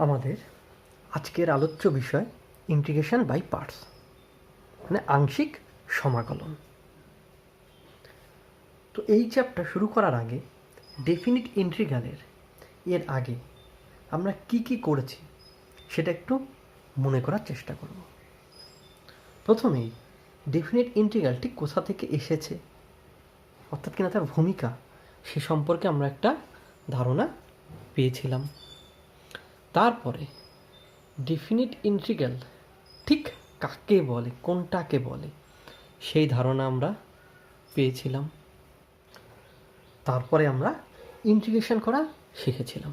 আমাদের আজকের আলোচ্য বিষয় ইন্টিগ্রেশন বাই পার্টস, মানে আংশিক সমাকলন। তো এই চ্যাপ্টার শুরু করার আগে ডেফিনিট ইন্টিগ্রালের এর আগে আমরা কি কি করেছি সেটা একটু মনে করার চেষ্টা করব। প্রথমেই ডেফিনিট ইন্টিগ্রাল ঠিক কোথা থেকে এসেছে, অর্থাৎ কিনা তার ভূমিকা, সে সম্পর্কে আমরা একটা ধারণা পেয়েছিলাম। তারপরে ডেফিনিট ইন্টিগ্রাল ঠিক কাকে বলে, কোনটাকে বলে, সেই ধারণা আমরা পেয়েছিলাম। তারপরে আমরা ইন্টিগ্রেশন করা শিখেছিলাম।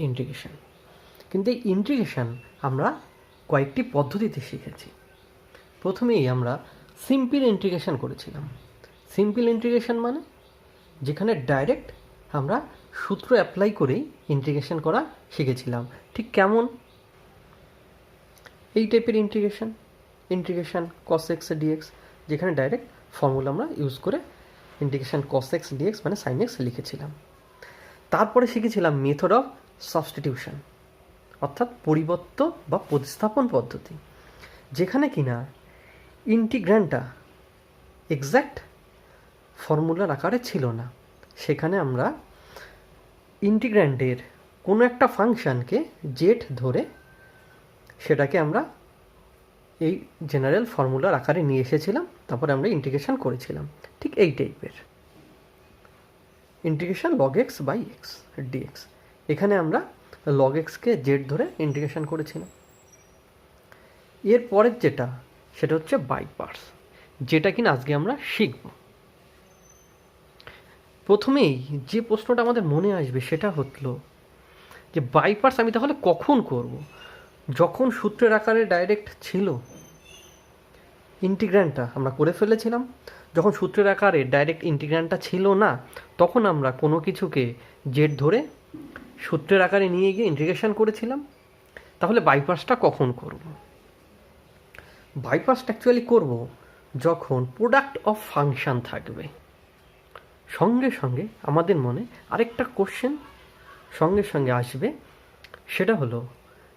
ইন্টিগ্রেশন, কিন্তু এই ইন্টিগ্রেশন আমরা কয়েকটি পদ্ধতিতে শিখেছি। প্রথমেই আমরা সিম্পল ইন্টিগ্রেশন করেছিলাম। সিম্পল ইন্টিগ্রেশন মানে যেখানে ডাইরেক্ট আমরা সূত্র অ্যাপ্লাই করেই ইন্টিগ্রেশন করা শিখেছিলাম। ঠিক কেমন? এই টাইপের integration, integration cos x d x, যেখানে ডাইরেক্ট ফর্মুলা আমরা ইউজ করে ইন্টিগ্রেশন কস এক্স ডিএক্স মানে সাইন এক্স লিখেছিলাম। তারপরে শিখেছিলাম মেথড অফ সাবস্টিটিউশন, অর্থাৎ পরিবর্ত বা প্রতিস্থাপন পদ্ধতি, যেখানে কিনা ইন্টিগ্র্যান্ডটা এক্স্যাক্ট ফর্মুলার আকারে ছিল না। সেখানে আমরা ইন্টিগ্র্যান্ডের কোনো একটা ফাংশানকে জেড ধরে সেটাকে আমরা এই জেনারেল ফর্মুলার আকারে নিয়ে এসেছিলাম, তারপরে আমরা ইন্টিগ্রেশন করেছিলাম। ঠিক এই টাইপের integration log x by x d x, এখানে আমরা লগ এক্সকে জেড ধরে ইন্টিগ্রেশন করেছিলাম। এরপরের যেটা, সেটা হচ্ছে বাই পার্টস, যেটা কিনা আজকে আমরা শিখব। প্রথমেই যে প্রশ্নটা আমাদের মনে আসবে সেটা হলো যে বাই পার্টস আমি তাহলে কখন করব? যখন সূত্রের আকারে ডাইরেক্ট ছিল ইন্টিগ্র্যান্ডটা আমরা করে ফেলেছিলাম। যখন সূত্রের আকারে ডাইরেক্ট ইন্টিগ্র্যান্ডটা ছিল না, তখন আমরা কোনো কিছুকে জেড ধরে সূত্রের আকারে নিয়ে গিয়ে ইন্টিগ্রেশন করেছিলাম। তাহলে বাইপাসটা কখন করব? বাইপাসটা অ্যাকচুয়ালি করব যখন প্রোডাক্ট অফ ফাংশান থাকবে। সঙ্গে সঙ্গে আমাদের মনে আরেকটা কোশ্চেন সঙ্গে সঙ্গে আসবে, সেটা হলো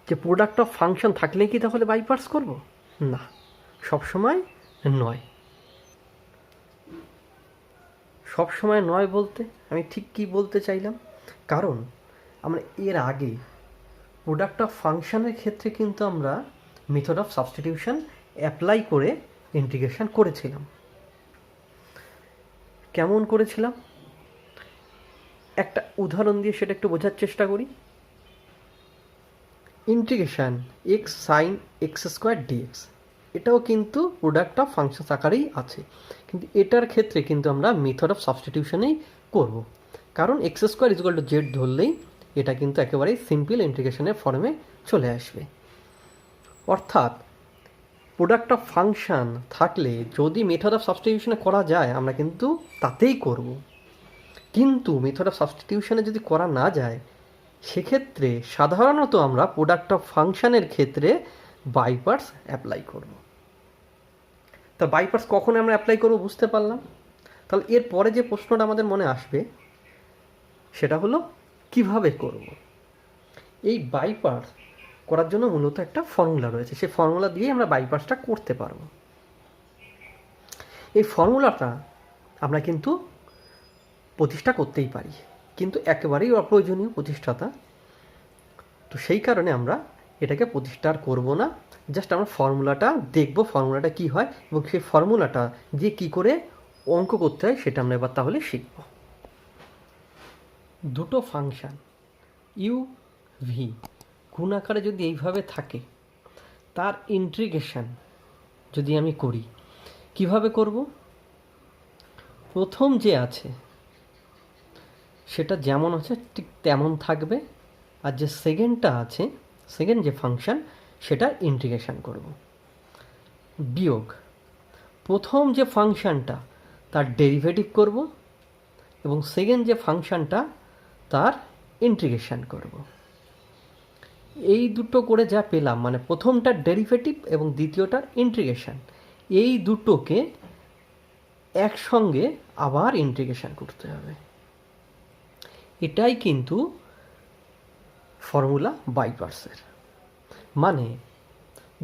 যে প্রোডাক্ট অফ ফাংশন থাকলে কি তাহলে বাইপাস করব? না, সবসময় নয়। সবসময় নয় বলতে আমি ঠিক কী বলতে চাইলাম, কারণ আমরা এর আগে প্রোডাক্ট অফ ফাংশানের ক্ষেত্রে কিন্তু আমরা মেথড অফ সাবস্টিটিউশন অ্যাপ্লাই করে ইন্টিগ্রেশন করেছিলাম। কেমন করেছিলাম একটা উদাহরণ দিয়ে সেটা একটু বোঝার চেষ্টা করি। Integration x sine x square d x, এটাও কিন্তু প্রোডাক্ট অফ ফাংশন আকারেই আছে, কিন্তু এটার ক্ষেত্রে কিন্তু আমরা মেথড অফ সাবস্টিটিউশনেই করব, কারণ x square is equal to z ধরলেই এটা কিন্তু একেবারেই সিম্পল ইন্টিগ্রেশনের ফর্মে চলে আসবে। অর্থাৎ প্রোডাক্ট অফ ফাংশন থাকলে যদি মেথড অফ সাবস্টিটিউশনে করা যায় আমরা কিন্তু তাতেই করব, কিন্তু মেথড অফ সাবস্টিটিউশনে যদি করা না যায় সেক্ষেত্রে সাধারণত আমরা প্রোডাক্ট অফ ফাংশনের ক্ষেত্রে বাই পার্টস অ্যাপ্লাই করব। তা বাই পার্টস কখন আমরা অ্যাপ্লাই করব বুঝতে পারলাম। তাহলে এর পরে যে প্রশ্নটা আমাদের মনে আসবে সেটা হলো কিভাবে করব। এই বাই পার্টস করার জন্য মূলত একটা ফর্মুলা রয়েছে, সেই ফর্মুলা দিয়ে আমরা বাই পার্টসটা করতে পারব। এই ফর্মুলাটা আমরা কিন্তু প্রতিষ্ঠা করতেই পারি, কিন্তু একেবারেই অপ্রয়োজনীয় প্রতিষ্ঠাতা। তো সেই কারণে আমরা এটাকে প্রতিষ্ঠা করব না, জাস্ট আমরা ফর্মুলাটা দেখব, ফর্মুলাটা কি হয় এবং সেই ফর্মুলাটা দিয়ে কী করে অঙ্ক করতে হয় সেটা আমরা এবার তাহলে শিখব। দুটো ফাংশান ইউ ভি গুণাকারে যদি এইভাবে থাকে, তার ইন্টিগ্রেশন যদি আমি করি, কিভাবে করব? প্রথম যে আছে সেটা যেমন আছে ঠিক তেমন থাকবে, আর যে সেকেন্ডটা আছে, সেকেন্ড যে ফাংশান, সেটার ইন্টিগ্রেশন করব। বিয়োগ প্রথম যে ফাংশানটা তার ডেরিভেটিভ করব এবং সেকেন্ড যে ফাংশানটা তার ইন্টিগ্রেশন করব। এই দুটো করে যা পেলাম, মানে প্রথমটার ডেরিভেটিভ এবং দ্বিতীয়টার ইন্টিগ্রেশন, এই দুটোকে একসঙ্গে আবার ইন্টিগ্রেশন করতে হবে। এটাই কিন্তু ফর্মুলা বাইপার্সের। মানে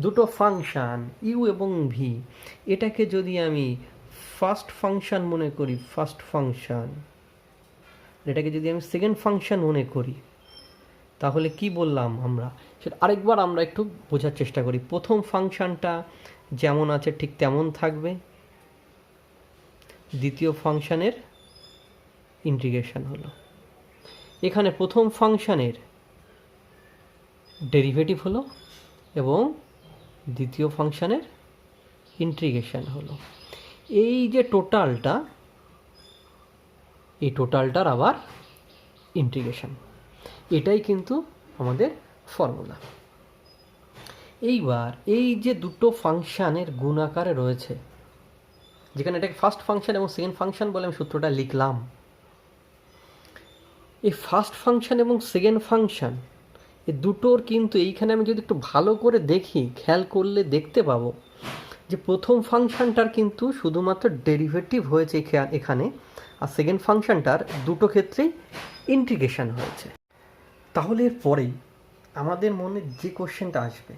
দুটো ফাংশান ইউ এবং ভি, এটাকে যদি আমি ফার্স্ট ফাংশান মনে করি, ফার্স্ট ফাংশান, এটাকে যদি আমি সেকেন্ড ফাংশান মনে করি, তাহলে কি বললাম আমরা সেটা আরেকবার আমরা একটু বোঝার চেষ্টা করি। প্রথম ফাংশানটা যেমন আছে ঠিক তেমন থাকবে, দ্বিতীয় ফাংশানের ইন্টিগ্রেশন হলো। এখানে প্রথম ফাংশানের ডেরিভেটিভ হলো এবং দ্বিতীয় ফাংশানের ইন্টিগ্রেশন হলো। এই যে টোটালটা, এই টোটালটার আবার ইন্টিগ্রেশন, এটাই কিন্তু আমাদের ফর্মুলা। এইবার এই যে দুটো ফাংশানের গুণ আকারে রয়েছে, যেখানে এটাকে ফার্স্ট ফাংশন এবং সেকেন্ড ফাংশন বলে আমি সূত্রটা লিখলাম, এই ফার্স্ট ফাংশন এবং সেকেন্ড ফাংশন এই দুটোর কিন্তু এইখানে আমি যদি একটু ভালো করে দেখি, খেয়াল করলে দেখতে পাবো যে প্রথম ফাংশনটার কিন্তু শুধুমাত্র ডেরিভেটিভ হয়েছে এখানে, আর সেকেন্ড ফাংশনটার দুটো ক্ষেত্রেই ইন্টিগ্রেশন হয়েছে। তাহলে এরপরেই আমাদের মনে যে কোশ্চেনটা আসবে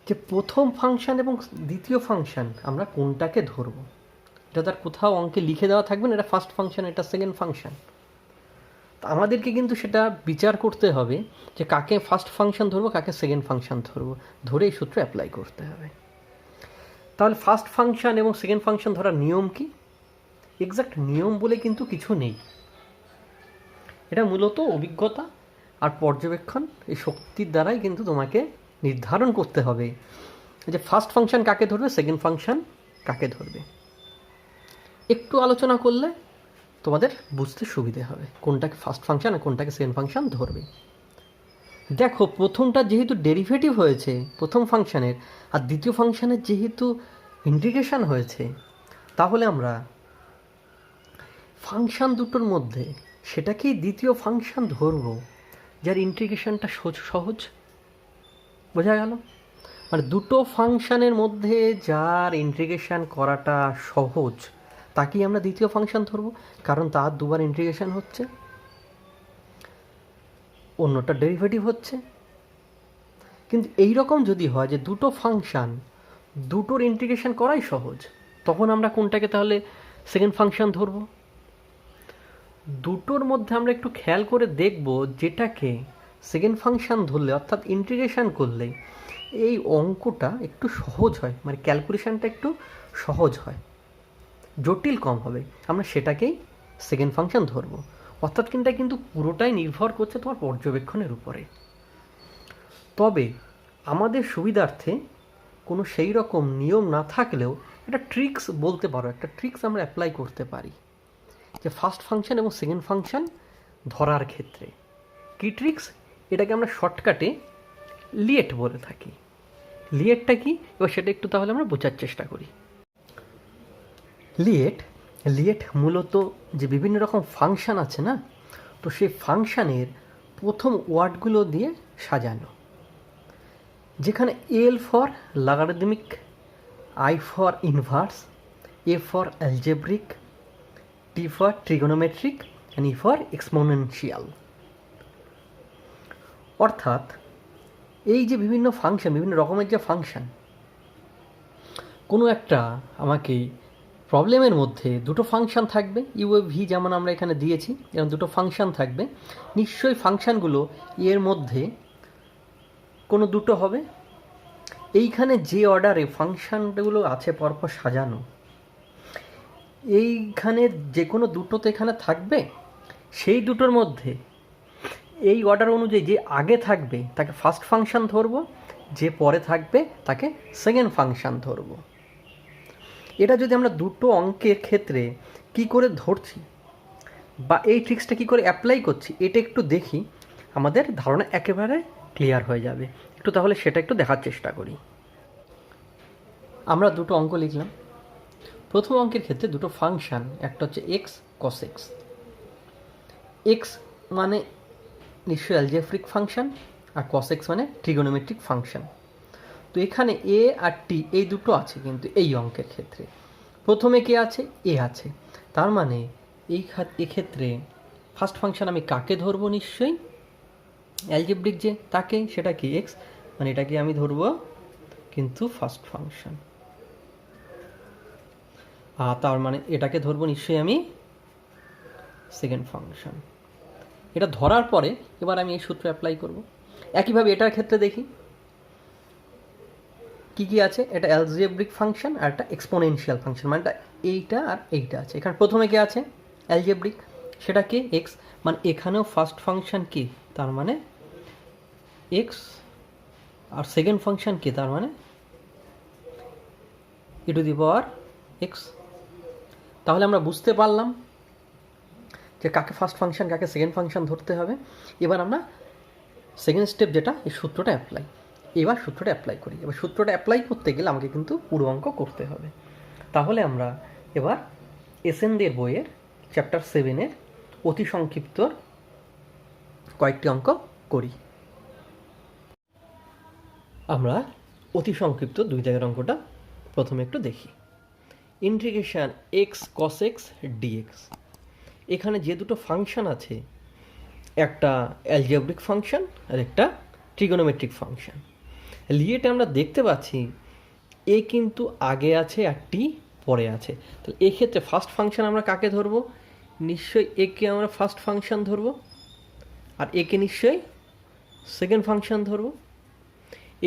যে প্রথম ফাংশন এবং দ্বিতীয় ফাংশন আমরা কোনটাকে ধরবো। এটা তার কোথাও অঙ্কে লিখে দেওয়া থাকবে না, এটা ফার্স্ট ফাংশন, এটা সেকেন্ড ফাংশন। আমাদেরকে কিন্তু সেটা বিচার করতে হবে যে কাকে ফার্স্ট ফাংশন ধরবো, কাকে সেকেন্ড ফাংশন ধরবো, ধরে এই সূত্র অ্যাপ্লাই করতে হবে। তাহলে ফার্স্ট ফাংশন এবং সেকেন্ড ফাংশন ধরার নিয়ম কি? এক্সাক্ট নিয়ম বলে কিন্তু কিছু নেই, এটা মূলত অভিজ্ঞতা আর পর্যবেক্ষণ, এই শক্তির দ্বারাই কিন্তু তোমাকে নির্ধারণ করতে হবে যে ফার্স্ট ফাংশন কাকে ধরবে, সেকেন্ড ফাংশন কাকে ধরবে। একটু আলোচনা করলে তোমাদের বুঝতে সুবিধে হবে কোনটাকে ফার্স্ট ফাংশন আর কোনটাকে সেকেন্ড ফাংশন ধরবে। দেখো, প্রথমটা যেহেতু ডেরিভেটিভ হয়েছে প্রথম ফাংশনের, আর দ্বিতীয় ফাংশনের যেহেতু ইন্টিগ্রেশন হয়েছে, তাহলে আমরা ফাংশন দুটোর মধ্যে সেটাকেই দ্বিতীয় ফাংশন ধরবো যার ইন্টিগ্রেশনটা সহজ। বোঝা গেল? মানে দুটো ফাংশনের মধ্যে যার ইন্টিগ্রেশন করাটা সহজ তাকেই আমরা দ্বিতীয় ফাংশন ধরবো, কারণ তার দুবার ইন্টিগ্রেশন হচ্ছে, অন্যটা ডেরিভেটিভ হচ্ছে। কিন্তু এই রকম যদি হয় যে দুটো ফাংশন দুটোর ইন্টিগ্রেশন করাই সহজ, তখন আমরা কোনটাকে তাহলে সেকেন্ড ফাংশন ধরবো। দুটোর মধ্যে আমরা একটু খেয়াল করে দেখব যেটাকে সেকেন্ড ফাংশন ধরলে অর্থাৎ ইন্টিগ্রেশন করলে এই অঙ্কটা একটু সহজ হয়, মানে ক্যালকুলেশনটা একটু সহজ হয়, জটিল কম হবে, আমরা সেটাকেই সেকেন্ড ফাংশন ধরবো। অর্থাৎ কিন্তু পুরোটাই নির্ভর করছে তোমার পর্যবেক্ষণের উপরে। তবে আমাদের সুবিধার্থে কোনো সেই রকম নিয়ম না থাকলেও একটা ট্রিক্স বলতে পারো, একটা ট্রিক্স আমরা অ্যাপ্লাই করতে পারি যে ফার্স্ট ফাংশন এবং সেকেন্ড ফাংশন ধরার ক্ষেত্রে। কী ট্রিক্স? এটাকে আমরা শর্টকাটে লিয়েট বলে থাকি। লিয়েটটা কি, এবার সেটা একটু তাহলে আমরা বোঝার চেষ্টা করি। লিয়েট মূলত যে বিভিন্ন রকম ফাংশন আছে না, তো সেই ফাংশানের প্রথম ওয়ার্ডগুলো দিয়ে সাজানো, যেখানে L for logarithmic, I for inverse, A for algebraic, T for trigonometric and E for exponential. অর্থাৎ এই যে বিভিন্ন ফাংশন, বিভিন্ন রকমের যে ফাংশন, কোনো একটা আমাকে প্রবলেমের মধ্যে দুটো ফাংশন থাকবে, ইউ এ ভি যেমন আমরা এখানে দিয়েছি, এরকম দুটো ফাংশন থাকবে, নিশ্চয়ই ফাংশনগুলো এর মধ্যে কোনো দুটো হবে। এইখানে যে অর্ডারে ফাংশনগুলো আছে পরপর সাজানো, এইখানে যে কোনো দুটো তো এখানে থাকবে, সেই দুটোর মধ্যে এই অর্ডার অনুযায়ী যে আগে থাকবে তাকে ফার্স্ট ফাংশন ধরবো, যে পরে থাকবে তাকে সেকেন্ড ফাংশন ধরবো। এটা যদি আমরা দুটো অঙ্কের ক্ষেত্রে কি করে ধরছি বা এই ট্রিক্সটা কি করে অ্যাপ্লাই করছি, এটা একটু দেখি, আমাদের ধারণা একেবারে ক্লিয়ার হয়ে যাবে। একটু তাহলে সেটা একটু দেখার চেষ্টা করি। আমরা দুটো অঙ্ক লিখলাম। প্রথম অঙ্কের ক্ষেত্রে দুটো ফাংশন, একটা হচ্ছে এক্স কস এক্স। এক্স মানে নিশ্চয়ই অ্যালজেব্রিক ফাংশন, আর কস এক্স মানে ট্রিগোনোমেট্রিক ফাংশন। তো এখানে এ আর টি এই দুটো আছে, কিন্তু এই অঙ্কের ক্ষেত্রে প্রথমে কে আছে? এ আছে। তার মানে এক্ষেত্রে ফার্স্ট ফাংশন আমি কাকে ধরবো? নিশ্চয়ই অ্যালজেব্রিক যে তাকে সেটা কি এক্স, মানে এটাকে আমি ধরবো কিন্তু ফার্স্ট ফাংশন, আর তার মানে এটাকে ধরবো নিশ্চয়ই আমি সেকেন্ড ফাংশন। এটা ধরার পরে এবার আমি এই সূত্র অ্যাপ্লাই করব। একইভাবে এটার ক্ষেত্রে দেখি কি কি আছে। এটা অ্যালজেব্রিক ফাংশন আর একটা এক্সপোনেনশিয়াল ফাংশন, মানে এইটা আর এইটা আছে। এখানে প্রথমে কি আছে অ্যালজেব্রিক, সেটা কি এক্স, মানে এখানেও ফার্স্ট ফাংশন কি তার মানে এক্স, আর সেকেন্ড ফাংশন কি তার মানে ই টু দি পাওয়ার এক্স। তাহলে আমরা বুঝতে পারলাম যে কাকে ফার্স্ট ফাংশন কাকে সেকেন্ড ফাংশন ধরতে হবে। এবার আমরা সেকেন্ড স্টেপ যেটা, এই সূত্রটা অ্যাপ্লাই, এবার সূত্রটা অ্যাপ্লাই করি। এবার সূত্রটা অ্যাপ্লাই করতে গেলে আমাকে কিন্তু পুরো অঙ্ক করতে হবে। তাহলে আমরা এবার এসএনদের বইয়ের চ্যাপ্টার 7-এর অতি সংক্ষিপ্ত কয়েকটি অঙ্ক করি। আমরা অতি সংক্ষিপ্ত 2 জায়গার অঙ্কটা প্রথমে একটু দেখি। ইন্টিগ্রেশন এক্স কস এক্স ডিএক্স। এখানে যে দুটো ফাংশন আছে, একটা অ্যালজেব্রিক ফাংশন আর একটা ট্রিগোনোমেট্রিক ফাংশন, লিয়েটে আমরা দেখতে পাচ্ছি এ কিন্তু আগে আছে আর টি পরে আছে। তাহলে এক্ষেত্রে ফার্স্ট ফাংশন আমরা কাকে ধরবো? নিশ্চয়ই একে আমরা ফার্স্ট ফাংশন ধরবো, আর একে নিশ্চয়ই সেকেন্ড ফাংশন ধরবো।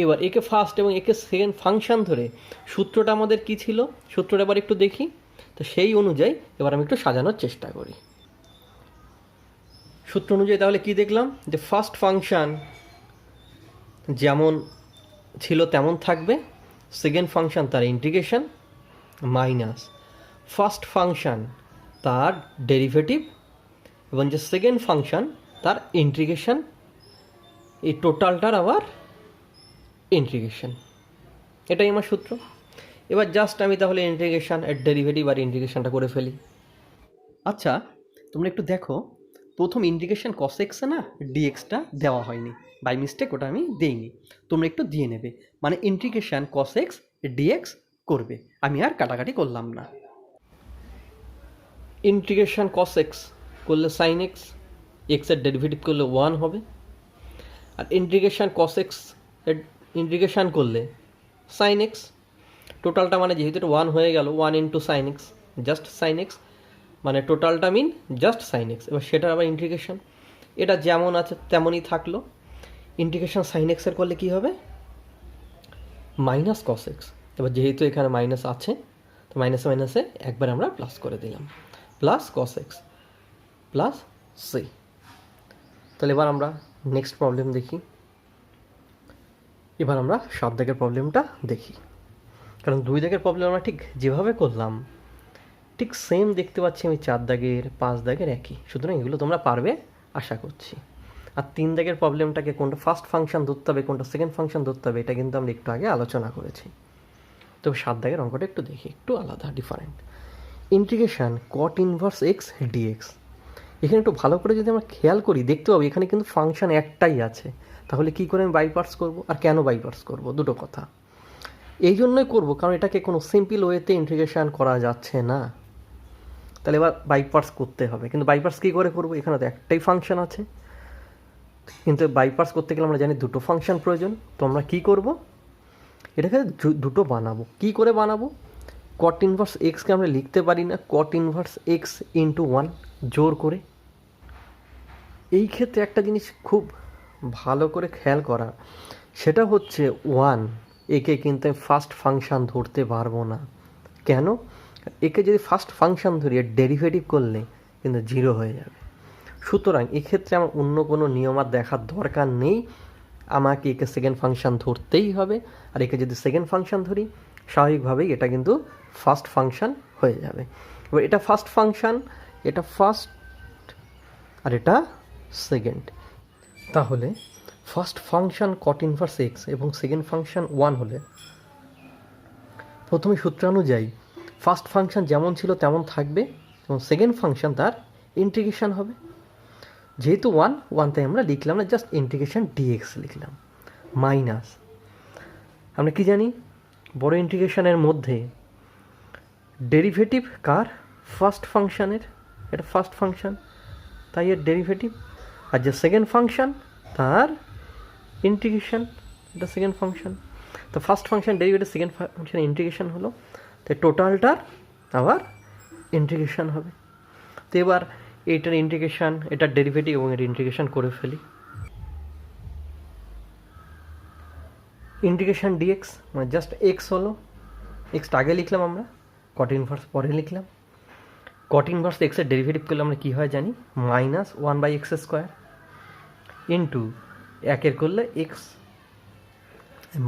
এবার একে ফার্স্ট এবং একে সেকেন্ড ফাংশন ধরে সূত্রটা আমাদের কি ছিল, সূত্রটা এবার একটু দেখি। তো সেই অনুযায়ী এবার আমি একটু সাজানোর চেষ্টা করি। সূত্র অনুযায়ী তাহলে কি দেখলাম, যে ফার্স্ট ফাংশন যেমন ছিল তেমন থাকবে, সেকেন্ড ফাংশন তার ইন্টিগ্রেশন মাইনাস ফার্স্ট ফাংশন তার ডেরিভেটিভ, এবং যে সেকেন্ড ফাংশন তার ইন্টিগ্রেশন, এই টোটালটার আবার ইন্টিগ্রেশন। এটাই আমার সূত্র। এবার জাস্ট আমি তাহলে ইন্টিগ্রেশন এর ডেরিভেটিভ আর ইন্টিগ্রেশনটা করে ফেলি। আচ্ছা, তোমরা একটু দেখো, প্রথম ইন্টিগ্রেশন কস এক্সে না ডিএক্সটা দেওয়া হয়নি, বাই মিস্টেক ওটা আমি দিইনি, তোমরা একটু দিয়ে নেবে। মানে ইন্টিগ্রেশন কস এক্স ডিএক্স করবে, আমি আর কাটাকাটি করলাম না। ইন্টিগ্রেশন কস এক্স করলে সাইন এক্স, এক্সের ডেরিভেটিভ করলে 1 হবে, আর ইন্টিগ্রেশন কস এক্স এর ইন্টিগ্রেশন করলে সাইন এক্স। টোটালটা মানে যেহেতু এটা 1 হয়ে গেল, 1 into sine x, just sine x, মানে টোটালটা মিন জাস্ট সাইন এক্স। এবার সেটার আবার ইন্টিগ্রেশন, এটা যেমন আছে তেমনই থাকলো। ইন্টিগ্রেশন সাইন এক্সের করলে কী হবে, মাইনাস কস এক্স। এবার যেহেতু এখানে মাইনাস আছে, তো মাইনাসে মাইনাসে একবার আমরা প্লাস করে দিলাম, plus cos x plus c. তাহলে এবার আমরা নেক্সট প্রবলেম দেখি। এবার আমরা 7 দাগের প্রবলেমটা দেখি, কারণ 2 দাগের প্রবলেম আমরা ঠিক যেভাবে করলাম ঠিক সেম দেখতে পাচ্ছি আমি 4 দাগের 5 দাগের একই, সুতরাং এগুলো তোমরা পারবে আশা করছি। আর 3 দাগের প্রবলেমটাকে কোনটা ফার্স্ট ফাংশন ধরতে হবে কোনটা সেকেন্ড ফাংশন ধরতে হবে এটা কিন্তু আমরা একটু আগে আলোচনা করেছি। তবে 7 দাগের অঙ্কটা একটু দেখি, একটু আলাদা, different. Integration cot inverse x d x. এখানে একটু ভালো করে যদি আমরা খেয়াল করি দেখতে পাবো এখানে কিন্তু ফাংশন একটাই আছে। তাহলে কি করে আমি বাইপার্স করব, আর কেন বাইপার্স করব, দুটো কথা। এই জন্যই করবো কারণ এটাকে কোনো সিম্পল ওয়েতে ইন্টিগ্রেশন করা যাচ্ছে না, তাহলে এবার বাইপার্স করতে হবে। কিন্তু বাইপার্স কী করে করবো, এখানে তো একটাই ফাংশন আছে, কিন্তু বাইপার্স করতে গেলে আমরা জানি দুটো ফাংশন প্রয়োজন। তো আমরা কী করবো, এটাকে দুটো বানাবো। কী করে বানাবো, কট ইনভার্স এক্সকে আমরা লিখতে পারি না কট ইনভার্স এক্স ইন্টু 1 জোর করে। এই ক্ষেত্রে একটা জিনিস খুব ভালো করে খেয়াল করা, সেটা হচ্ছে 1 একে কিন্তু আমি ফার্স্ট ফাংশন ধরতে পারবো না। কেন, একে যদি ফার্স্ট ফাংশন ধরি এর ডেরিভেটিভ করলে কিন্তু 0 হয়ে যাবে। সুতরাং এক্ষেত্রে আমার অন্য কোনো নিয়ম আর দেখার দরকার নেই, আমাকে একে সেকেন্ড ফাংশন ধরতেই হবে। আর একে যদি সেকেন্ড ফাংশন ধরি স্বাভাবিকভাবেই এটা কিন্তু ফার্স্ট ফাংশন হয়ে যাবে। এবার এটা ফার্স্ট ফাংশন, এটা ফার্স্ট আর এটা সেকেন্ড। তাহলে ফার্স্ট ফাংশন কট ইনভার্স এক্স এবং সেকেন্ড ফাংশন 1 হলে প্রথমে সূত্রানুযায়ী ফার্স্ট ফাংশন যেমন ছিল তেমন থাকবে এবং সেকেন্ড ফাংশন তার ইন্টিগ্রেশন হবে। যেহেতু 1 তাই আমরা লিখলাম না, জাস্ট ইন্টিগ্রেশন ডিএক্স লিখলাম, মাইনাস আমরা কি জানি বড় ইন্টিগ্রেশনের মধ্যে ডেরিভেটিভ কার, ফার্স্ট ফাংশনের, এটা ফার্স্ট ফাংশন তাই এর ডেরিভেটিভ, আর যে সেকেন্ড ফাংশন আর ইন্টিগ্রেশন, এটা সেকেন্ড ফাংশন। তো first function derivative, second function integration হলো, তো টোটালটার আবার ইন্টিগ্রেশন হবে। তো এবার এইটার ইন্টিগ্রেশন, এটার ডেরিভেটিভ এবং এর ইন্টিগ্রেশন করে ফেলি। ইন্টিগ্রেশন ডিএক্স মানে জাস্ট এক্স হলো, এক্সটা আগে লিখলাম আমরা, কট ইনভার্স পরে লিখলাম। কট ইনভার্স এক্সের ডেরিভেটিভ করলে আমরা কী হয় জানি, -1/x² ইন্টু একের করলে এক্স,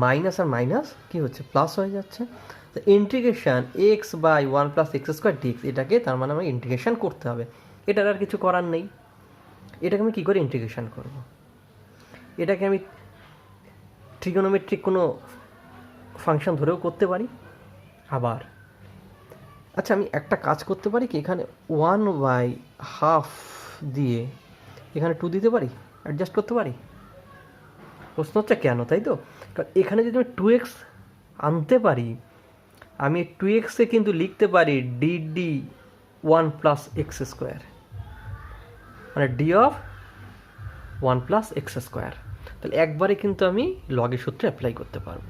মাইনাস আর মাইনাস কী হচ্ছে, প্লাস হয়ে যাচ্ছে। তো ইন্টিগ্রেশন x/1 + x² ডিএক্স, এটাকে তার মানে আমার ইন্টিগ্রেশন করতে হবে, এটার আর কিছু করার নেই। এটাকে আমি কী করে ইন্টিগ্রেশন করব, এটাকে আমি ট্রিগোনোমেট্রিক কোনো ফাংশন ধরেও করতে পারি। আবার আচ্ছা, আমি একটা কাজ করতে পারি কি, এখানে 1/2 দিয়ে এখানে 2 দিতে পারি, অ্যাডজাস্ট করতে পারি। প্রশ্ন হচ্ছে কেন, তাই তো? কারণ এখানে যদি আমি 2x আনতে পারি, আমি 2x-এ কিন্তু লিখতে পারি dd1 + x², মানে d(1 + x²), তাহলে একবারে কিন্তু আমি লগের সূত্রে অ্যাপ্লাই করতে পারবো।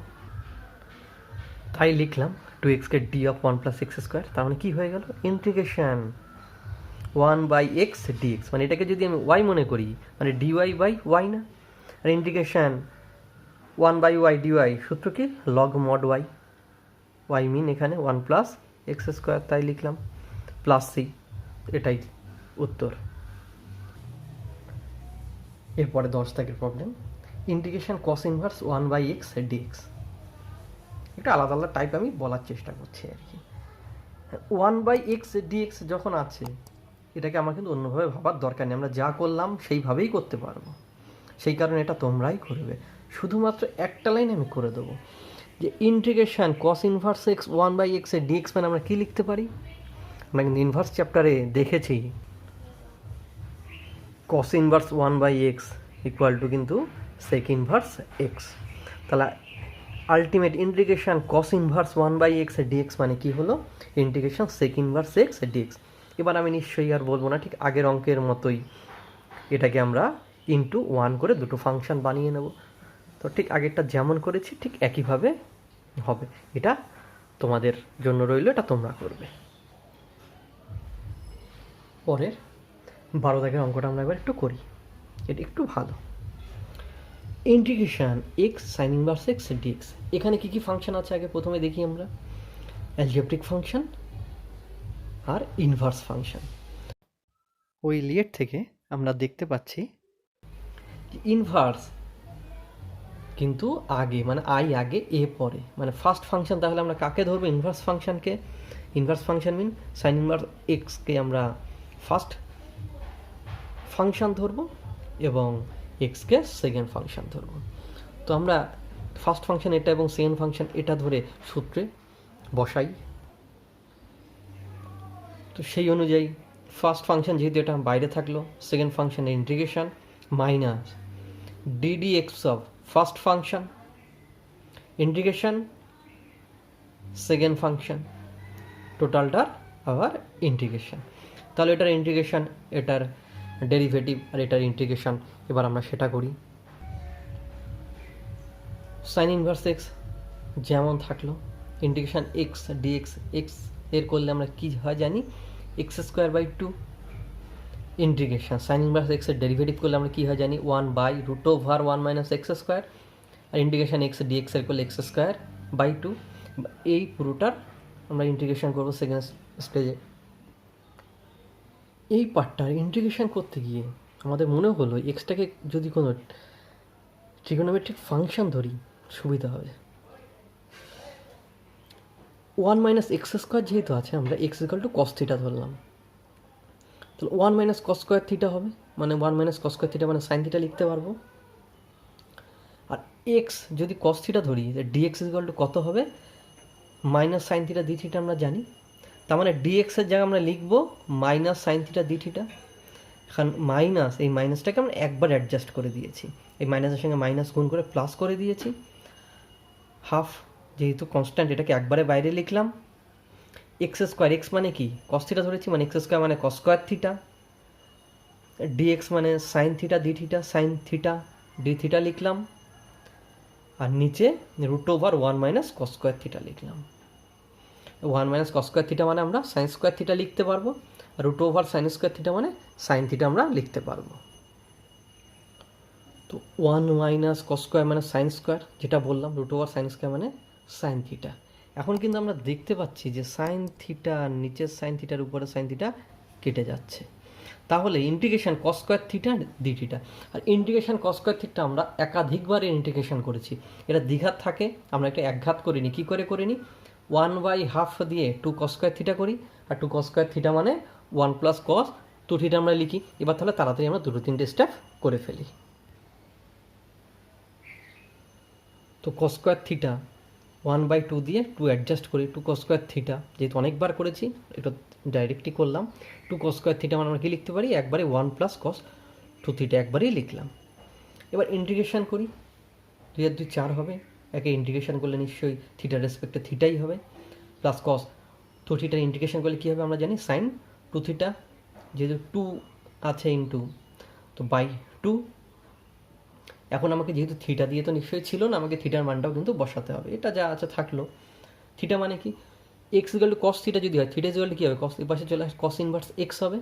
তাই লিখলাম 2x-কে d(1 + x²), তার মানে কী হয়ে গেল, ইন্টিগ্রেশন 1/x dx, মানে এটাকে যদি আমি y মনে করি, মানে dy/y না, আর ইন্টিগ্রেশন 1/y dy সূত্র কি, log mod y, y মিন এখানে 1 + x², তাই লিখলাম প্লাস c, এটাই উত্তর। এরপরে 10 দাগের problem, integration cos inverse 1/x dx, এটা আলাদা আলাদা টাইপ আমি বলার চেষ্টা করছি আর কি। 1/x dx যখন আছে, এটাকে আমার কিন্তু অন্যভাবে ভাবার দরকার নেই, আমরা যা করলাম সেইভাবেই করতে পারবো, সেই কারণে এটা তোমরাই করবে। শুধুমাত্র একটা লাইন আমি করে দেবো, যে integration cos inverse x 1/x dx, মানে আমরা কী লিখতে পারি, আমরা কিন্তু ইনভার্স চ্যাপ্টারে দেখেছি cos ইনভার্স 1/x = কিন্তু sec ইনভার্স x, তাহলে ultimate integration cos inverse 1/x dx মানে কি হলো, integration sec inverse x dx। এবার আমি নিশ্চয়ই আর বলবো না, ঠিক আগের অঙ্কের মতোই এটাকে আমরা ইন্টু 1 করে দুটো ফাংশন বানিয়ে নেব। তো ঠিক আগেরটা যেমন করেছি ঠিক একইভাবে হবে, এটা তোমাদের জন্য রইল, এটা তোমরা করবে। পরের 12 দাগের অঙ্কটা আমরা এবার একটু করি, এটা একটু ভালো। Integration x sin inverse x dx, এখানে কি কি ফাংশন আছে আগে প্রথমে দেখি আমরা, অ্যালজেব্রিক ফাংশন আর ইনভার্স ফাংশন। ওই লিয়েট থেকে আমরা দেখতে পাচ্ছি ইনভার্স কিন্তু আগে, মানে আই আগে এ পরে, মানে ফার্স্ট ফাংশন, তাহলে আমরা কাকে ধরবো, ইনভার্স ফাংশনকে। ইনভার্স ফাংশন মিন সাইন ইনভার্স এক্সকে আমরা ফার্স্ট ফাংশন ধরবো এবং এক্সকে সেকেন্ড ফাংশন ধরবো। তো আমরা ফার্স্ট ফাংশন এটা এবং সেকেন্ড ফাংশন এটা ধরে সূত্রে বসাই। তো সেই অনুযায়ী ফার্স্ট ফাংশন যেহেতু এটা বাইরে থাকলো, সেকেন্ড ফাংশনের integration minus ddx of first function integration second function, টোটালটার আবার ইন্টিগ্রেশন। তাহলে এটার ইন্টিগ্রেশন, এটার ডেরিভেটিভ আর এটার ইন্টিগ্রেশন, এবার আমরা সেটা করি। সাইন ইনভার্স এক্স যেমন থাকলো, ইন্টিগ্রেশন এক্স ডিএক্স, এক্স এর করলে আমরা কী হয় জানি, x²/2 ইন্টিগ্রেশন সাইন ইনভার্স এক্সের ডেরিভেটিভ করলে আমরা কী হয় জানি, 1/√1 - x², আর ইন্টিগ্রেশন এক্স ডিএক্স এর করলে x²/2। এই পুরোটার আমরা ইন্টিগ্রেশন করবো সেকেন্ড স্টেজে। এই পার্টটার ইন্টিগ্রেশন করতে গিয়ে আমাদের মনে হলো এক্সটাকে যদি কোনো ট্রিগোনোমেট্রিক ফাংশন ধরি সুবিধা হবে। 1 - x² যেহেতু আছে, আমরা x = cos θ ধরলাম, তাহলে 1 - cos² θ হবে, মানে 1 - cos² θ মানে সাইন θ লিখতে পারবো। আর এক্স যদি cos θ ধরি, dx = কত হবে, মাইনাস সাইন θ dθ আমরা জানি, তার মানে dx এর জায়গায় আমরা লিখবো মাইনাস সাইন θ dθ। এখন মাইনাস, এই মাইনাসটাকে আমরা একবার অ্যাডজাস্ট করে দিয়েছি, এই মাইনাসের সঙ্গে মাইনাস গুণ করে প্লাস করে দিয়েছি, হাফ যেহেতু কনস্ট্যান্ট এটাকে একবারে বাইরে লিখলাম। x², x মানে কি, cos θ ধরেছি, মানে x² মানে cos² θ, dx মানে sign θ dθ, sign θ D theta লিখলাম, আর নিচে root over 1 minus cos square theta লিখলাম। 1 মাইনাস কস স্কোয়ার থিটা মানে আমরা সাইন স্কোয়ার থিটা লিখতে পারবো, আর root over sine square theta মানে সাইন থিটা আমরা লিখতে পারবো। তো 1 মাইনাস কস স্কোয়ার মানে সাইন স্কোয়ার, যেটা বললাম রুট ওভার সাইন স্কোয়ার মানে সাইন থিটা। এখন কিন্তু আমরা দেখতে পাচ্ছি যে সাইন থিটা নিচের সাইন থিটার উপরে সাইন থিটা কেটে যাচ্ছে। তাহলে integration cos square theta d theta, আর ইন্টিগ্রেশন কস স্কোয়ার থিটা আমরা একাধিকবার ইন্টিগ্রেশন করেছি। এটা দ্বিঘাত থাকে, আমরা একটা একঘাত করিনি। কী করে করিনি? 1/2 দিয়ে 2 কস স্কোয়ার থিটা করি, আর 2 কস স্কোয়ার থিটা মানে 1 প্লাস কস 2 থিটা আমরা লিখি। এবার তাহলে তাড়াতাড়ি আমরা 2-3টে স্টেপ করে ফেলি। তো কস স্কোয়ার থিটা 1/2 দিয়ে 2 অ্যাডজাস্ট করি, 2 কস স্কোয়ার থিটা, যেহেতু অনেকবার করেছি এটা ডাইরেক্টই করলাম। 2 কস স্কোয়ার থিটা মানে আমরা কী লিখতে পারি? একবারে 1 প্লাস কস 2 থিটা একবারেই লিখলাম। এবার ইন্টিগ্রেশন করি, 2 আর 2 4 হবে। একে ইন্টিগ্রেশন করলে নিশ্চয়ই থিটার রেসপেক্টে থিটাই হবে, প্লাস কস 2 থিটার ইন্টিগ্রেশন করলে কী হবে আমরা জানি, সাইন 2 থিটা, যেহেতু 2 আছে ইন্টু তো বাই 2। এখন আমাকে যেহেতু থিটা দিয়ে তো নিশ্চয়ই ছিল না, আমাকে থিটার মানটাও কিন্তু বসাতে হবে। এটা যা আছে থাকলো। থিটা মানে কি? X equal to cos theta যদি হয়, থিটা ইকুয়াল টু কী হবে? কস, এর পাশে চলে আসে কস ইনভার্স এক্স হবে।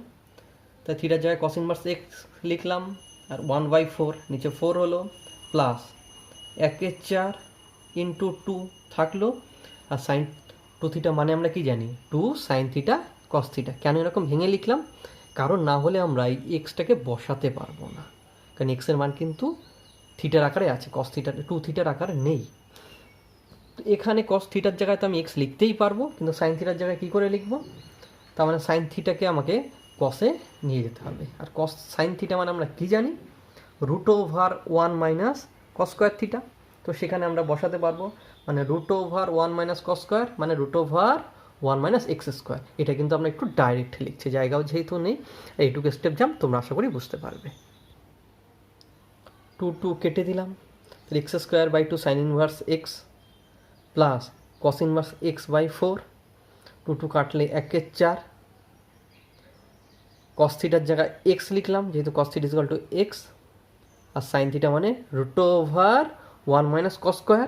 তাই থিটার জায়গায় কস ইনভার্স এক্স লিখলাম, আর 1/4 নিচে 4 হলো, প্লাস 1/4 ইন্টু 2 থাকলো, আর সাইন 2 থিটা মানে আমরা কি জানি? 2 সাইন থিটা কস থিটা। কেন এরকম ভেঙে লিখলাম? কারণ না হলে আমরা এই এক্সটাকে বসাতে পারবো না, কারণ এক্সের মান কিন্তু থিটার আকারে আছে, কস থিটার 2 থিটার আকারে নেই। তো এখানে কস থিটার জায়গায় তো আমি এক্স লিখতেই পারবো, কিন্তু সাইন থিটার জায়গায় কী করে লিখবো? তার মানে সাইন থিটাকে আমাকে কসে নিয়ে যেতে হবে। আর কস সাইন থিটা মানে আমরা কী জানি? Root over 1 minus cos square theta. তো সেখানে আমরা বসাতে পারবো, মানে root over 1 minus cos square মানে root over 1 minus x square. এটা কিন্তু আমরা একটু ডাইরেক্ট লিখছি, জায়গাও যেহেতু নেই। এইটুকু স্টেপ জাম্প তোমরা আশা করি বুঝতে পারবে। 2 কেটে দিলাম, x square by 2 sine inverse x plus cos inverse x by 4। 2 কাটলে 1/4, কস থিটার জায়গায় এক্স লিখলাম, যেহেতু cos theta equal to x, আর সাইন থিটা মানে root over 1 minus cos square,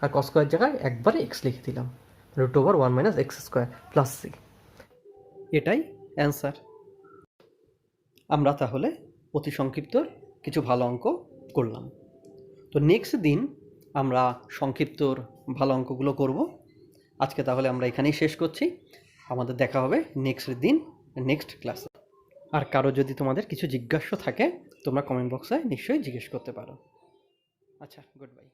আর কস স্কোয়ার জায়গায় একবারে এক্স লিখে দিলাম, root over 1 minus x square plus c. এটাই অ্যান্সার। আমরা তাহলে অতি সংক্ষিপ্ত কিছু ভালো অঙ্ক করলাম। তো নেক্সট দিন আমরা সংক্ষিপ্তর ভালো অঙ্কগুলো করব। আজকে তাহলে আমরা এখানেই শেষ করছি। আমাদের দেখা হবে নেক্সট দিন, নেক্সট ক্লাসে। আর কারো যদি তোমাদের কিছু জিজ্ঞাসা থাকে তোমরা কমেন্ট বক্সে নিশ্চয়ই জিজ্ঞেস করতে পারো। আচ্ছা, গুড বাই।